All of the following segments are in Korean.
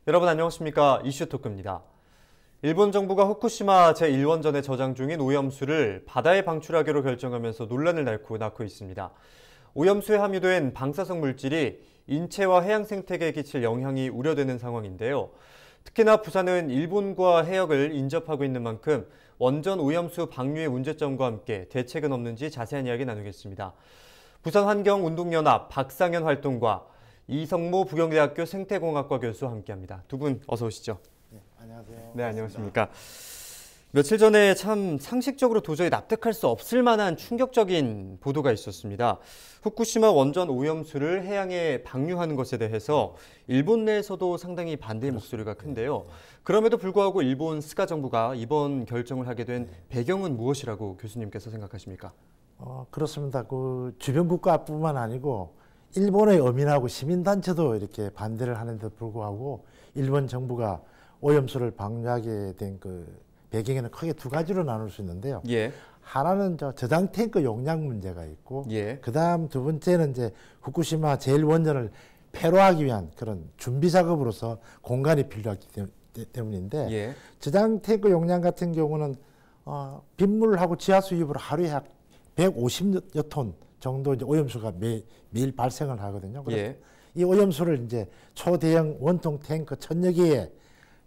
여러분 안녕하십니까? 이슈토크입니다. 일본 정부가 후쿠시마 제1원전에 저장 중인 오염수를 바다에 방출하기로 결정하면서 논란을 낳고 있습니다. 오염수에 함유된 방사성 물질이 인체와 해양 생태계에 끼칠 영향이 우려되는 상황인데요. 특히나 부산은 일본과 해역을 인접하고 있는 만큼 원전 오염수 방류의 문제점과 함께 대책은 없는지 자세한 이야기 나누겠습니다. 부산환경운동연합 박상현 활동가, 이성모 부경대학교 생태공학과 교수와 함께합니다. 두 분 어서 오시죠. 네, 안녕하세요. 네, 안녕하십니까. 며칠 전에 참 상식적으로 도저히 납득할 수 없을 만한 충격적인 보도가 있었습니다. 후쿠시마 원전 오염수를 해양에 방류하는 것에 대해서 일본 내에서도 상당히 반대의 목소리가 큰데요. 그럼에도 불구하고 일본 스가 정부가 이번 결정을 하게 된 배경은 무엇이라고 교수님께서 생각하십니까? 그렇습니다. 그 주변 국가뿐만 아니고 일본의 어민하고 시민단체도 이렇게 반대를 하는데도 불구하고 일본 정부가 오염수를 방류하게 된 그 배경에는 크게 두 가지로 나눌 수 있는데요. 예. 하나는 저장 탱크 용량 문제가 있고, 예. 그다음 두 번째는 이제 후쿠시마 제1원전을 폐로하기 위한 그런 준비 작업으로서 공간이 필요하기 때문인데, 예. 저장 탱크 용량 같은 경우는 빗물하고 지하수 유입으로 하루에 약 150여 톤 정도 이제 오염수가 매일 발생을 하거든요. 그래서 예. 이 오염수를 이제 초대형 원통 탱크 1000여 개에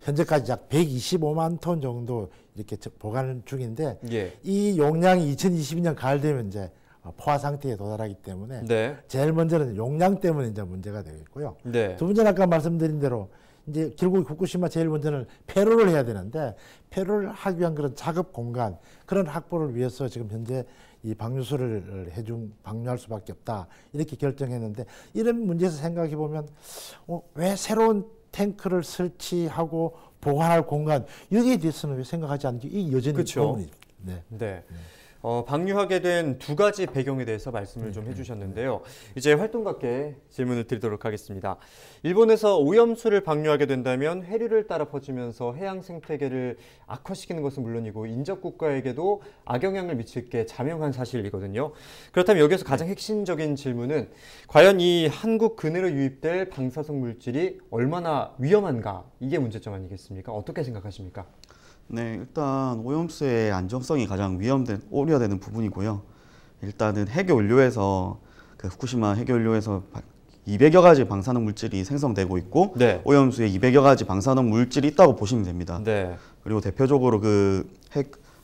현재까지 약 125만 톤 정도 이렇게 보관 중인데, 예. 이 용량이 2022년 가을 되면 이제 포화 상태에 도달하기 때문에 네. 제일 먼저는 용량 때문에 이제 문제가 되겠고요. 네. 두 번째는 아까 말씀드린 대로 이제 결국 후쿠시마 제1원전을 폐로를 해야 되는데, 폐로를 하기 위한 그런 작업 공간, 그런 확보를 위해서 지금 현재 이 방류수를 방류할 수밖에 없다, 이렇게 결정했는데, 이런 문제에서 생각해 보면 왜 새로운 탱크를 설치하고 보관할 공간, 여기에 대해서는 왜 생각하지 않는지 이 여전히 의문이죠. 네. 네. 방류하게 된 두 가지 배경에 대해서 말씀을 좀 해주셨는데요. 이제 활동가께 질문을 드리도록 하겠습니다. 일본에서 오염수를 방류하게 된다면 해류를 따라 퍼지면서 해양 생태계를 악화시키는 것은 물론이고 인접 국가에게도 악영향을 미칠 게 자명한 사실이거든요. 그렇다면 여기서 가장 핵심적인 질문은 과연 이 한국 근해로 유입될 방사성 물질이 얼마나 위험한가, 이게 문제점 아니겠습니까? 어떻게 생각하십니까? 네, 일단 오염수의 안정성이 가장 우려되는 부분이고요. 일단은 핵연료에서 후쿠시마 핵연료에서 200여 가지 방사능 물질이 생성되고 있고, 네. 오염수에 200여 가지 방사능 물질이 있다고 보시면 됩니다. 네. 그리고 대표적으로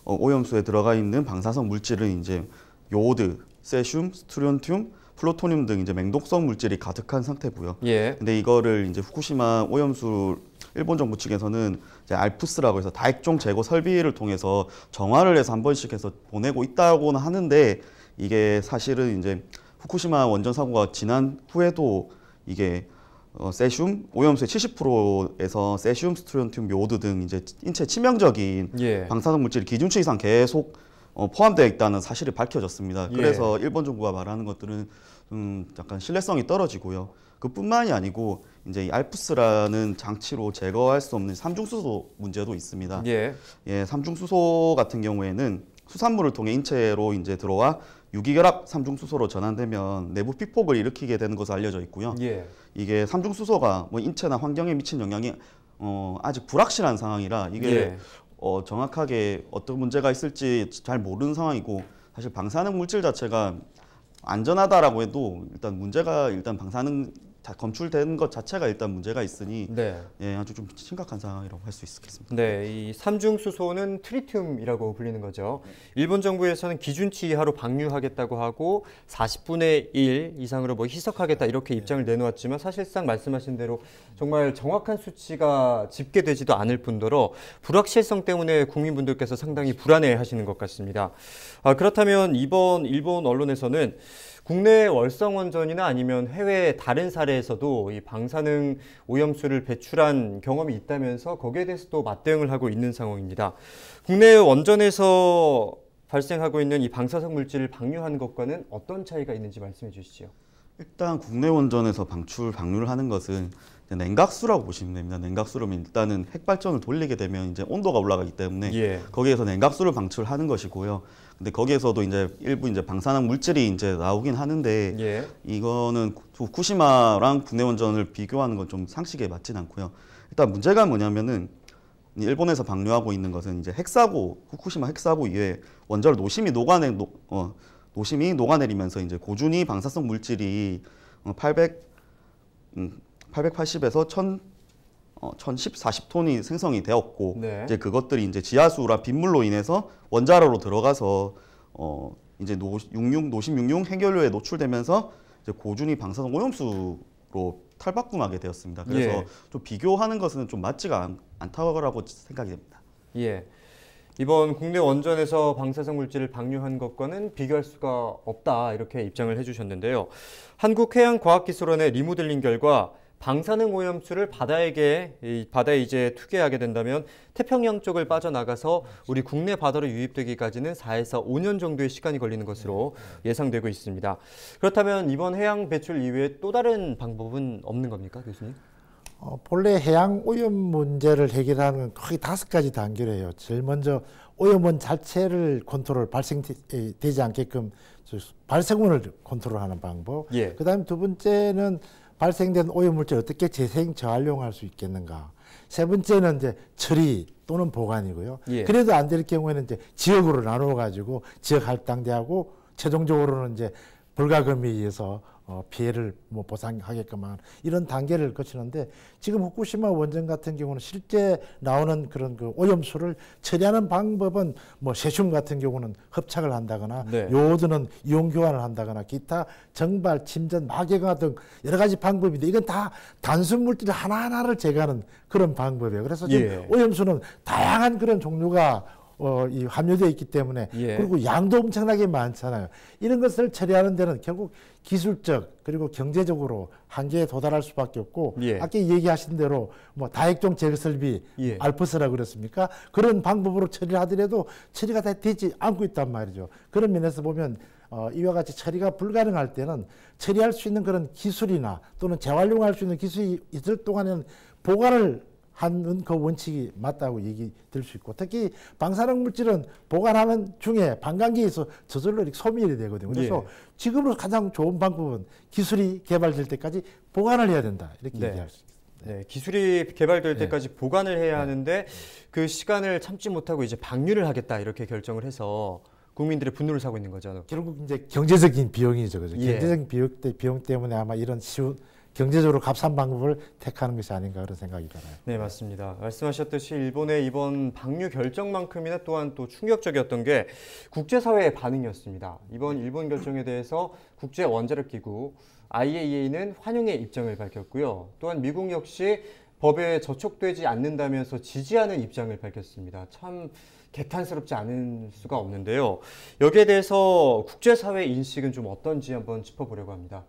오염수에 들어가 있는 방사성 물질은 이제 요오드, 세슘, 스트론튬, 플루토늄 등 이제 맹독성 물질이 가득한 상태고요. 예. 근데 이거를 이제 후쿠시마 오염수 일본 정부 측에서는 이제 알프스라고 해서 다액종 제거 설비를 통해서 정화를 해서 한 번씩 해서 보내고 있다고는 하는데, 이게 사실은 이제 후쿠시마 원전 사고가 지난 후에도 이게 세슘 오염수의 70%에서 세슘, 스트론튬, 요오드 등 이제 인체 치명적인 예. 방사능 물질이 기준치 이상 계속 포함되어 있다는 사실이 밝혀졌습니다. 예. 그래서 일본 정부가 말하는 것들은 약간 신뢰성이 떨어지고요. 그뿐만이 아니고 이제 이 알프스라는 장치로 제거할 수 없는 삼중수소 문제도 있습니다. 예. 예, 삼중수소 같은 경우에는 수산물을 통해 인체로 이제 들어와 유기결합 삼중수소로 전환되면 내부 피폭을 일으키게 되는 것으로 알려져 있고요. 예. 이게 삼중수소가 뭐 인체나 환경에 미친 영향이 아직 불확실한 상황이라 이게 예. 정확하게 어떤 문제가 있을지 잘 모르는 상황이고, 사실 방사능 물질 자체가 안전하다라고 해도 일단 방사능 검출된 것 자체가 일단 문제가 있으니, 네. 예, 아주 좀 심각한 상황이라고 할 수 있겠습니다. 네, 이 삼중수소는 트리튬이라고 불리는 거죠. 일본 정부에서는 기준치 이하로 방류하겠다고 하고 40분의 1 이상으로 뭐 희석하겠다, 이렇게 입장을 내놓았지만 사실상 말씀하신 대로 정말 정확한 수치가 집계되지도 않을 뿐더러 불확실성 때문에 국민분들께서 상당히 불안해하시는 것 같습니다. 그렇다면 이번 일본 언론에서는 국내 월성원전이나 아니면 해외 다른 사례에서도 이 방사능 오염수를 배출한 경험이 있다면서 거기에 대해서도 맞대응을 하고 있는 상황입니다. 국내 원전에서 발생하고 있는 이 방사성 물질을 방류하는 것과는 어떤 차이가 있는지 말씀해 주시죠. 일단 국내 원전에서 방류를 하는 것은 냉각수라고 보시면 됩니다. 냉각수는 일단은 핵발전을 돌리게 되면 이제 온도가 올라가기 때문에 예. 거기에서 냉각수를 방출하는 것이고요. 근데 거기에서도 이제 일부 이제 방사능 물질이 이제 나오긴 하는데 예. 이거는 후쿠시마랑 국내 원전을 비교하는 건 좀 상식에 맞진 않고요. 일단 문제가 뭐냐면은 일본에서 방류하고 있는 것은 이제 핵사고, 후쿠시마 핵사고 이외에 원자로 노심이 녹아내리면서 이제 고준위 방사성 물질이 880에서 1040톤이 생성이 되었고 네. 이제 그것들이 이제 지하수라 빗물로 인해서 원자로로 들어가서 이제 노심 육룡 해결료에 노출되면서 이제 고준위 방사성 오염수로 탈바꿈하게 되었습니다. 그래서 예. 좀 비교하는 것은 좀 맞지가 않다고 생각이 됩니다. 예. 이번 국내 원전에서 방사성 물질을 방류한 것과는 비교할 수가 없다 이렇게 입장을 해주셨는데요. 한국해양과학기술원의 리모델링 결과 방사능 오염수를 바다에 이제 투기하게 된다면 태평양 쪽을 빠져나가서 우리 국내 바다로 유입되기까지는 4에서 5년 정도의 시간이 걸리는 것으로 예상되고 있습니다. 그렇다면 이번 해양 배출 이외에 또 다른 방법은 없는 겁니까, 교수님? 본래 해양 오염 문제를 해결하는 건 거의 5가지 단계로 해요. 제일 먼저 오염원 자체를 발생되지 않게끔 발생원을 컨트롤하는 방법. 예. 그다음에 두 번째는 발생된 오염물질 어떻게 재생 재활용할 수 있겠는가. 세 번째는 이제 처리 또는 보관이고요. 예. 그래도 안 될 경우에는 이제 지역으로 나누어 가지고 지역 할당제하고 최종적으로는 이제 불가금에 의해서 피해를 보상하게끔 하는 이런 단계를 거치는데 지금 후쿠시마 원전 같은 경우는 실제 나오는 그런 그 오염수를 처리하는 방법은 세슘 같은 경우는 흡착을 한다거나 네. 요오드는 이온 교환을 한다거나 기타 정발, 침전, 막예가 등 여러 가지 방법인데 이건 다 단순 물질 하나하나를 제거하는 그런 방법이에요. 그래서 지금 예. 오염수는 다양한 그런 종류가 함유되어 있기 때문에 예. 그리고 양도 엄청나게 많잖아요. 이런 것을 처리하는 데는 결국 기술적 그리고 경제적으로 한계에 도달할 수밖에 없고 예. 아까 얘기하신 대로 다액종 제거 설비 예. 알프스라고 그랬습니까? 그런 방법으로 처리를 하더라도 처리가 다 되지 않고 있단 말이죠. 그런 면에서 보면 이와 같이 처리가 불가능할 때는 처리할 수 있는 그런 기술이나 또는 재활용할 수 있는 기술이 있을 동안에는 보관을 하는 그 원칙이 맞다고 얘기 들 수 있고 특히 방사능 물질은 보관하는 중에 반감기에서 저절로 이렇게 소멸이 되거든요. 그래서 예. 지금으로 가장 좋은 방법은 기술이 개발될 때까지 보관을 해야 된다 이렇게 네. 얘기할 수 있습니다. 네, 기술이 개발될 때까지 보관을 해야 하는데 그 시간을 참지 못하고 이제 방류를 하겠다 이렇게 결정을 해서 국민들의 분노를 사고 있는 거죠. 결국 이제 경제적인 비용이죠, 그죠? 예. 경제적인 비용 때문에 아마 이런 쉬운 경제적으로 값싼 방법을 택하는 것이 아닌가 그런 생각이 들어요. 네, 맞습니다. 말씀하셨듯이 일본의 이번 방류 결정만큼이나 또한 또 충격적이었던 게 국제사회의 반응이었습니다. 이번 일본 결정에 대해서 국제원자력기구 IAEA는 환영의 입장을 밝혔고요. 또한 미국 역시 법에 저촉되지 않는다면서 지지하는 입장을 밝혔습니다. 참 개탄스럽지 않을 수가 없는데요. 여기에 대해서 국제사회 인식은 좀 어떤지 한번 짚어보려고 합니다.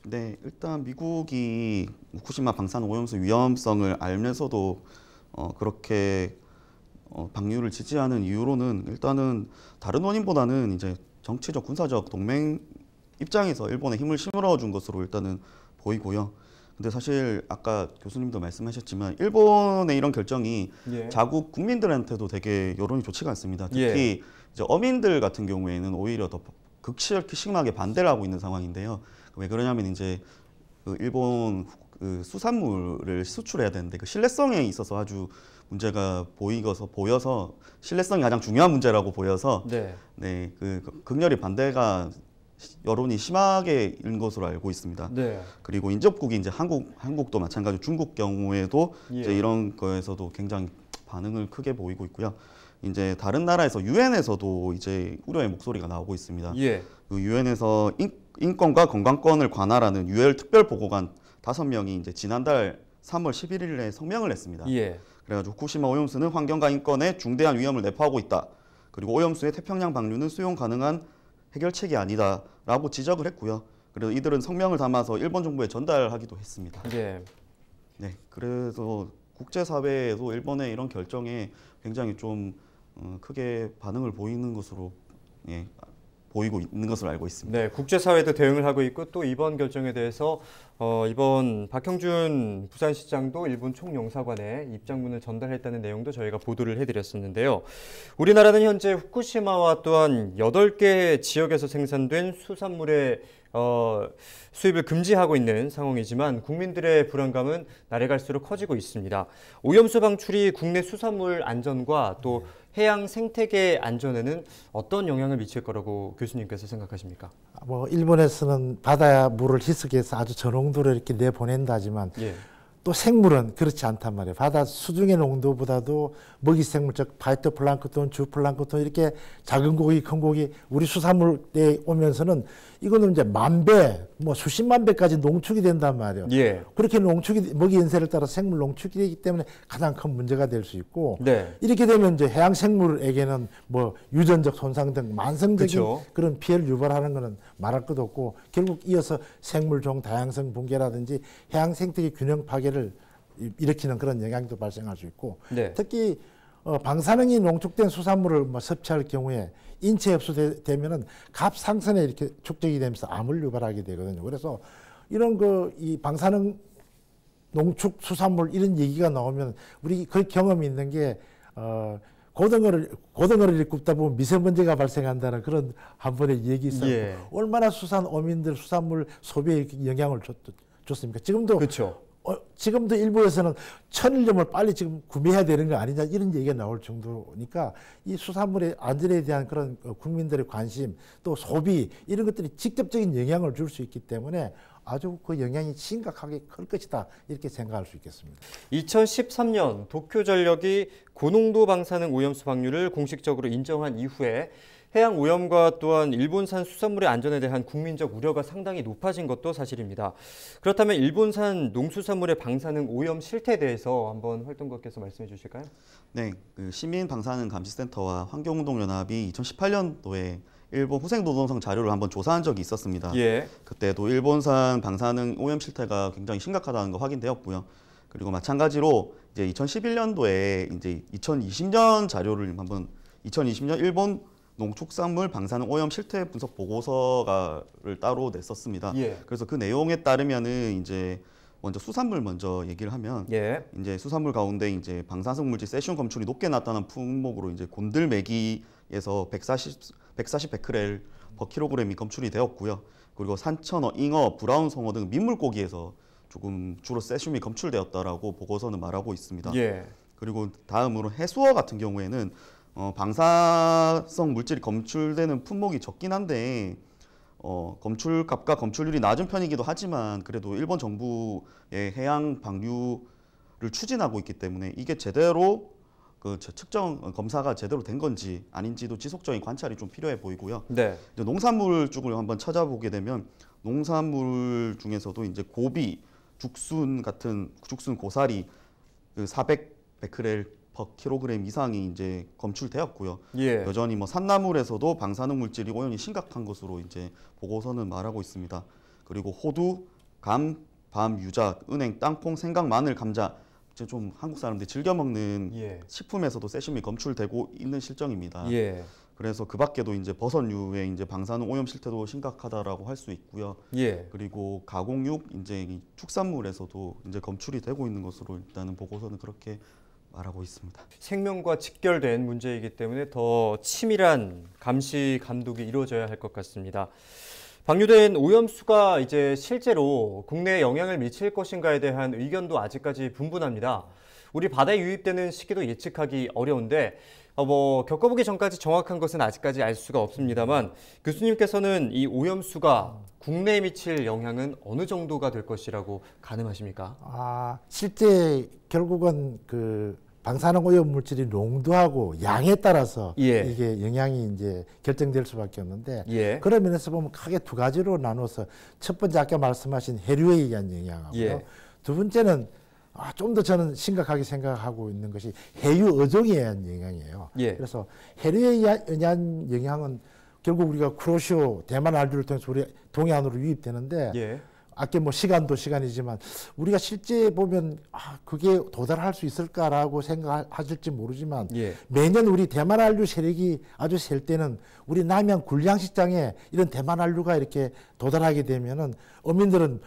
네, 일단 미국이 후쿠시마 방사능 오염수 위험성을 알면서도 그렇게 방류를 지지하는 이유로는 일단은 다른 원인보다는 이제 정치적 군사적 동맹 입장에서 일본에 힘을 실어준 것으로 일단은 보이고요. 근데 사실 아까 교수님도 말씀하셨지만 일본의 이런 결정이 예. 자국 국민들한테도 되게 여론이 좋지가 않습니다. 특히 예. 이제 어민들 같은 경우에는 오히려 더 극심하게 반대를 하고 있는 상황인데요. 왜 그러냐면 이제 그 일본 그 수산물을 수출해야 되는데 그 신뢰성에 있어서 아주 문제가 보여서 신뢰성이 가장 중요한 문제라고 보여서 네, 그 극렬히 반대가 여론이 심하게 인 것으로 알고 있습니다. 네. 그리고 인접국이 이제 한국도 마찬가지로 중국 경우에도 예. 이제 이런 거에서도 굉장히 반응을 크게 보이고 있고요. 이제 다른 나라에서 유엔에서도 이제 우려의 목소리가 나오고 있습니다. 예. 그 유엔에서 인권과 건강권을 관할하는 유엔 특별 보고관 5명이 이제 지난달 3월 11일에 성명을 냈습니다. 예. 그래가지고 후쿠시마 오염수는 환경과 인권에 중대한 위험을 내포하고 있다. 그리고 오염수의 태평양 방류는 수용 가능한 해결책이 아니다라고 지적을 했고요. 그래서 이들은 성명을 담아서 일본 정부에 전달하기도 했습니다. 예. 네, 그래서 국제사회에도 일본의 이런 결정에 굉장히 좀 크게 반응을 보이는 것으로 보이고 있는 것으로 알고 있습니다. 네, 국제사회도 대응을 하고 있고 또 이번 결정에 대해서 이번 박형준 부산시장도 일본 총영사관에 입장문을 전달했다는 내용도 저희가 보도를 해드렸었는데요. 우리나라는 현재 후쿠시마와 또한 8개 지역에서 생산된 수산물의 수입을 금지하고 있는 상황이지만 국민들의 불안감은 날에 갈수록 커지고 있습니다. 오염수 방출이 국내 수산물 안전과 또 해양 생태계 안전에는 어떤 영향을 미칠 거라고 교수님께서 생각하십니까? 뭐 일본에서는 바다 물을 희석해서 아주 저농도로 이렇게 내보낸다 하지만 예. 또 생물은 그렇지 않단 말이에요. 바다 수중의 농도보다도 먹이 생물, 즉 파이토플랑크톤, 주플랑크톤 이렇게 작은 고기, 큰 고기 우리 수산물에 오면서는 이거는 이제 만 배, 뭐 수십만 배까지 농축이 된단 말이에요. 예. 그렇게 농축이 먹이 연세를 따라 생물 농축이 되기 때문에 가장 큰 문제가 될 수 있고 네. 이렇게 되면 이제 해양 생물에게는 뭐 유전적 손상 등 만성적인 그쵸. 그런 피해를 유발하는 것은 말할 것도 없고 결국 이어서 생물종 다양성 붕괴라든지 해양 생태계 균형 파괴를 일으키는 그런 영향도 발생할 수 있고 네. 특히 방사능이 농축된 수산물을 뭐 섭취할 경우에 인체에 흡수되면은 갑상선에 이렇게 축적이 되면서 암을 유발하게 되거든요. 그래서 이런 이 방사능 농축 수산물 이런 얘기가 나오면 우리 그 경험이 있는 게 고등어를 굽다 보면 미세먼지가 발생한다는 그런 한 번의 얘기 있었고 예. 얼마나 어민들 수산물 소비에 영향을 줬습니까? 지금도 그렇죠. 지금도 일부에서는 천일염을 빨리 지금 구매해야 되는 거 아니냐 이런 얘기가 나올 정도니까 이 수산물의 안전에 대한 그런 국민들의 관심 또 소비 이런 것들이 직접적인 영향을 줄 수 있기 때문에 아주 그 영향이 심각하게 클 것이다 이렇게 생각할 수 있겠습니다. 2013년 도쿄전력이 고농도 방사능 오염수 방류를 공식적으로 인정한 이후에 해양 오염과 또한 일본산 수산물의 안전에 대한 국민적 우려가 상당히 높아진 것도 사실입니다. 그렇다면 일본산 농수산물의 방사능 오염 실태에 대해서 한번 활동가께서 말씀해 주실까요? 네, 그 시민 방사능 감시센터와 환경운동연합이 2018년도에 일본 후생노동성 자료를 한번 조사한 적이 있었습니다. 예. 그때도 일본산 방사능 오염 실태가 굉장히 심각하다는 거 확인되었고요. 그리고 마찬가지로 이제 2011년도에 이제 2020년 자료를 한번 2020년 일본 농축산물 방사능 오염 실태 분석 보고서를 따로 냈었습니다. 예. 그래서 그 내용에 따르면은 이제 먼저 수산물 먼저 얘기를 하면 예. 이제 수산물 가운데 이제 방사성 물질 세슘 검출이 높게 나타난 품목으로 이제 곤들메기에서 140 베크렐 per 킬로그램이 검출이 되었고요. 그리고 산천어, 잉어, 브라운 송어 등 민물고기에서 조금 주로 세슘이 검출되었다라고 보고서는 말하고 있습니다. 예. 그리고 다음으로 해수어 같은 경우에는 방사성 물질이 검출되는 품목이 적긴 한데 검출값과 검출률이 낮은 편이기도 하지만 그래도 일본 정부의 해양 방류를 추진하고 있기 때문에 이게 제대로 그 측정 검사가 제대로 된 건지 아닌지도 지속적인 관찰이 좀 필요해 보이고요. 네. 이제 농산물 쪽을 한번 찾아보게 되면 농산물 중에서도 이제 고비, 죽순 같은 죽순 고사리 400 베크렐 per 킬로그램 이상이 이제 검출되었고요. 예. 여전히 뭐 산나물에서도 방사능 물질이 오염이 심각한 것으로 이제 보고서는 말하고 있습니다. 그리고 호두, 감, 밤, 유자, 은행, 땅콩, 생강, 마늘, 감자 이제 좀 한국 사람들이 즐겨 먹는 예. 식품에서도 세슘이 검출되고 있는 실정입니다. 예. 그래서 그 밖에도 이제 버섯류의 이제 방사능 오염 실태도 심각하다라고 할 수 있고요. 예. 그리고 가공육 이제 이 축산물에서도 이제 검출이 되고 있는 것으로 일단은 보고서는 그렇게 말하고 있습니다. 생명과 직결된 문제이기 때문에 더 치밀한 감시 감독이 이루어져야 할 것 같습니다. 방류된 오염수가 이제 실제로 국내에 영향을 미칠 것인가에 대한 의견도 아직까지 분분합니다. 우리 바다에 유입되는 시기도 예측하기 어려운데 겪어보기 전까지 정확한 것은 아직까지 알 수가 없습니다만 교수님께서는 이 오염수가 국내에 미칠 영향은 어느 정도가 될 것이라고 가늠하십니까? 실제 결국은 그 방사능 오염 물질이 농도하고 양에 따라서 예. 이게 영향이 이제 결정될 수밖에 없는데 예. 그런 면에서 보면 크게 두 가지로 나눠서 첫 번째 아까 말씀하신 해류에 의한 영향하고요. 예. 두 번째는 좀 더 저는 심각하게 생각하고 있는 것이 해유 어종에 의한 영향이에요. 예. 그래서 해류에 의한 영향은 결국 우리가 쿠로시오 대만 알주를 통해서 우리 동해안으로 유입되는데 예. 아까 뭐 시간도 시간이지만 우리가 실제 보면 그게 도달할 수 있을까라고 생각하실지 모르지만 예. 매년 우리 대만 한류 세력이 아주 셀 때는 우리 남양 굴량식장에 이런 대만 한류가 이렇게 도달하게 되면은 어민들은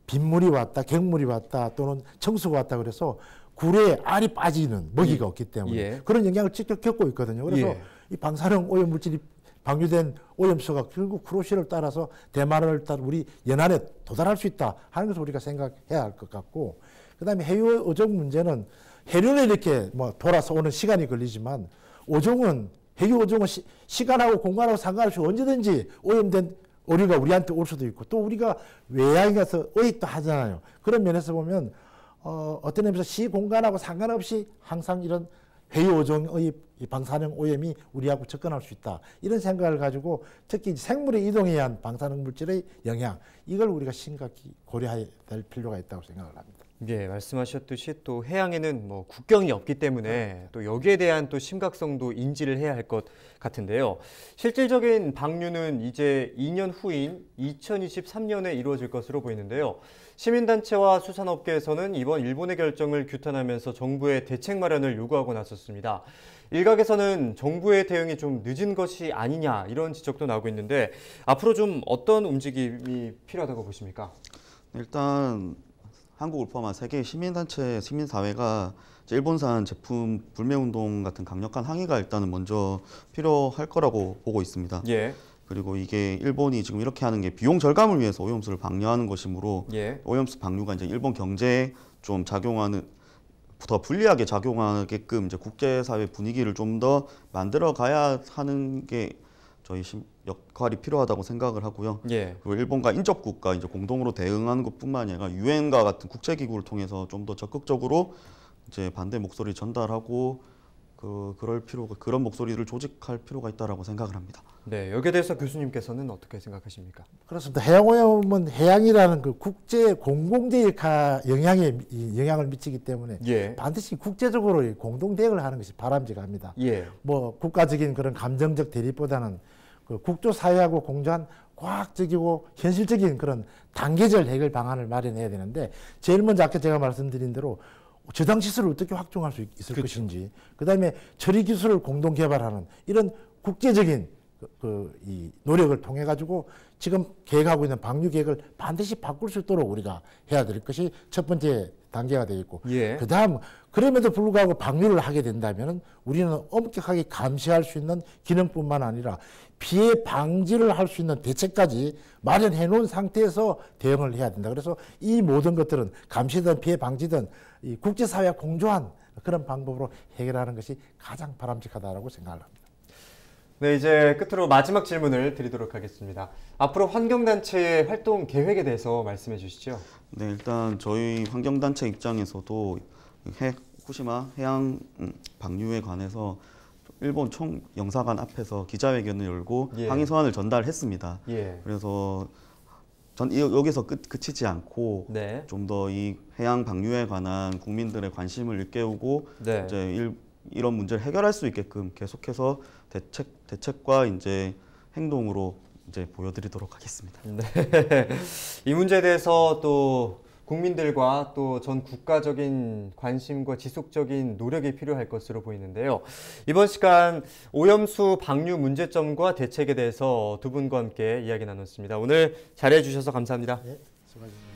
빗물이 왔다, 갱물이 왔다 또는 청수가 왔다 그래서 굴에 알이 빠지는 먹이가 없기 때문에 예. 그런 영향을 직접 겪고 있거든요. 그래서 예. 이 방사능 오염물질이 방류된 오염수가 결국 쿠로시를 따라서 대만을 따라 우리 연안에 도달할 수 있다 하는 것을 우리가 생각해야 할 것 같고, 그다음에 해유 어종 문제는 해류는 이렇게 뭐 돌아서 오는 시간이 걸리지만 어종은 해유 어종은 시간하고 공간하고 상관없이 언제든지 오염된 어류가 우리한테 올 수도 있고 또 우리가 외양에 가서 어입도 하잖아요. 그런 면에서 보면 어떤 의미에서 시 공간하고 상관없이 항상 이런 해유 어종의 이 방사능 오염이 우리하고 접근할 수 있다. 이런 생각을 가지고 특히 생물의 이동에 의한 방사능 물질의 영향, 이걸 우리가 심각히 고려해야 될 필요가 있다고 생각을 합니다. 예, 말씀하셨듯이 또 해양에는 뭐 국경이 없기 때문에 또 여기에 대한 또 심각성도 인지를 해야 할 것 같은데요. 실질적인 방류는 이제 2년 후인 2023년에 이루어질 것으로 보이는데요. 시민단체와 수산업계에서는 이번 일본의 결정을 규탄하면서 정부의 대책 마련을 요구하고 나섰습니다. 일각에서는 정부의 대응이 좀 늦은 것이 아니냐 이런 지적도 나오고 있는데 앞으로 좀 어떤 움직임이 필요하다고 보십니까? 일단 한국을 포함한 세계 시민단체, 시민사회가 일본산 제품 불매운동 같은 강력한 항의가 일단은 먼저 필요할 거라고 보고 있습니다. 예. 그리고 이게 일본이 지금 이렇게 하는 게 비용 절감을 위해서 오염수를 방류하는 것이므로 예. 오염수 방류가 이제 일본 경제에 좀 작용하는 더 불리하게 작용하게끔 이제 국제사회 분위기를 좀 더 만들어 가야 하는 게 저희 역할이 필요하다고 생각을 하고요. 예. 그리고 일본과 인접국가 이제 공동으로 대응하는 것뿐만 아니라 유엔과 같은 국제기구를 통해서 좀 더 적극적으로 이제 반대 목소리 전달하고 그런 목소리를 조직할 필요가 있다라고 생각을 합니다. 네, 여기에 대해서 교수님께서는 어떻게 생각하십니까? 그렇습니다. 해양오염은 해양이라는 그 국제 공공대에 영향을 미치기 때문에 예. 반드시 국제적으로 공동 대응을 하는 것이 바람직합니다. 예. 뭐 국가적인 그런 감정적 대립보다는 그 국조 사회하고 공조한 과학적이고 현실적인 그런 단계적 해결 방안을 마련해야 되는데 제일 먼저 아까 제가 말씀드린 대로 저장 시설을 어떻게 확충할 수 있을 것인지, 그다음에 처리 기술을 공동 개발하는 이런 국제적인 이 노력을 통해 가지고 지금 계획하고 있는 방류 계획을 반드시 바꿀 수 있도록 우리가 해야 될 것이 첫 번째 단계가 되겠고, 예. 그다음 그럼에도 불구하고 방류를 하게 된다면 우리는 엄격하게 감시할 수 있는 기능뿐만 아니라 피해 방지를 할 수 있는 대책까지 마련해 놓은 상태에서 대응을 해야 된다. 그래서 이 모든 것들은 감시든 피해 방지든 이 국제사회와 공조한 그런 방법으로 해결하는 것이 가장 바람직하다고 생각을 합니다. 네, 이제 끝으로 마지막 질문을 드리도록 하겠습니다. 앞으로 환경단체의 활동 계획에 대해서 말씀해 주시죠. 네, 일단 저희 환경단체 입장에서도 후쿠시마 해양 방류에 관해서 일본 총영사관 앞에서 기자회견을 열고 예. 항의 서한을 전달했습니다. 예. 그래서 여기서 그치지 않고 네. 좀 더 이 해양 방류에 관한 국민들의 관심을 일깨우고 네. 이제 이런 문제를 해결할 수 있게끔 계속해서 대책과 이제 행동으로 이제 보여드리도록 하겠습니다. 네. 이 문제에 대해서 또 국민들과 또 전 국가적인 관심과 지속적인 노력이 필요할 것으로 보이는데요. 이번 시간 오염수 방류 문제점과 대책에 대해서 두 분과 함께 이야기 나눴습니다. 오늘 자리해 주셔서 감사합니다. 네, 수고하셨습니다.